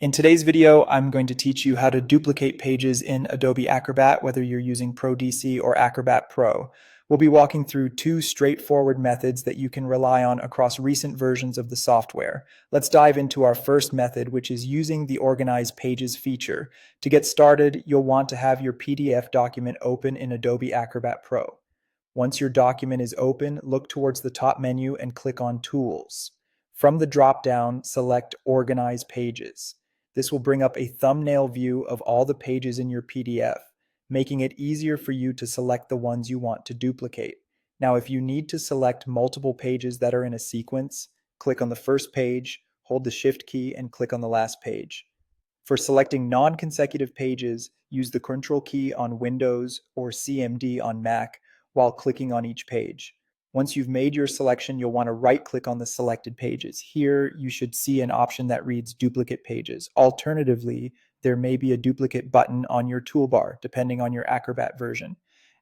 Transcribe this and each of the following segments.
In today's video, I'm going to teach you how to duplicate pages in Adobe Acrobat, whether you're using Pro DC or Acrobat Pro. We'll be walking through two straightforward methods that you can rely on across recent versions of the software. Let's dive into our first method, which is using the Organize Pages feature. To get started, you'll want to have your PDF document open in Adobe Acrobat Pro. Once your document is open, look towards the top menu and click on Tools. From the drop-down, select Organize Pages. This will bring up a thumbnail view of all the pages in your PDF, making it easier for you to select the ones you want to duplicate. Now, if you need to select multiple pages that are in a sequence, click on the first page, hold the Shift key, and click on the last page. For selecting non-consecutive pages, use the Control key on Windows or CMD on Mac while clicking on each page. Once you've made your selection, you'll want to right-click on the selected pages. Here, you should see an option that reads Duplicate Pages. Alternatively, there may be a duplicate button on your toolbar, depending on your Acrobat version.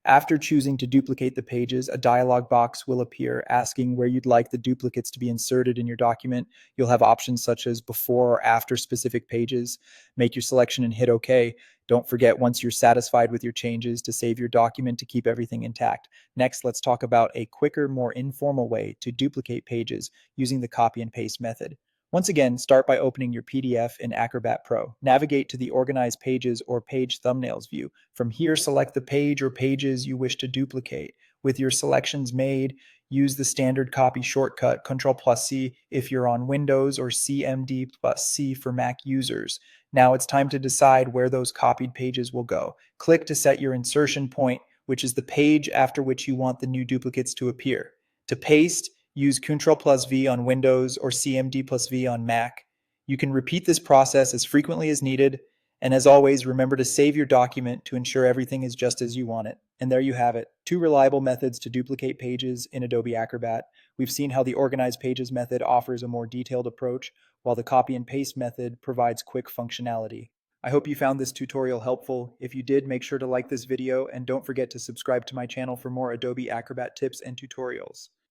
After choosing to duplicate the pages, a dialog box will appear asking where you'd like the duplicates to be inserted in your document. You'll have options such as before or after specific pages. Make your selection and hit OK. Don't forget, once you're satisfied with your changes, to save your document to keep everything intact. Next, let's talk about a quicker, more informal way to duplicate pages using the copy and paste method. Once again, start by opening your PDF in Acrobat Pro. Navigate to the Organize Pages or Page Thumbnails view. From here, select the page or pages you wish to duplicate. With your selections made, use the standard copy shortcut, Ctrl+C if you're on Windows or CMD+C for Mac users. Now it's time to decide where those copied pages will go. Click to set your insertion point, which is the page after which you want the new duplicates to appear. To paste, use Ctrl+V on Windows or CMD+V on Mac. You can repeat this process as frequently as needed, and as always, remember to save your document to ensure everything is just as you want it. And there you have it, two reliable methods to duplicate pages in Adobe Acrobat. We've seen how the Organize Pages method offers a more detailed approach, while the copy and paste method provides quick functionality. I hope you found this tutorial helpful. If you did, make sure to like this video and don't forget to subscribe to my channel for more Adobe Acrobat tips and tutorials.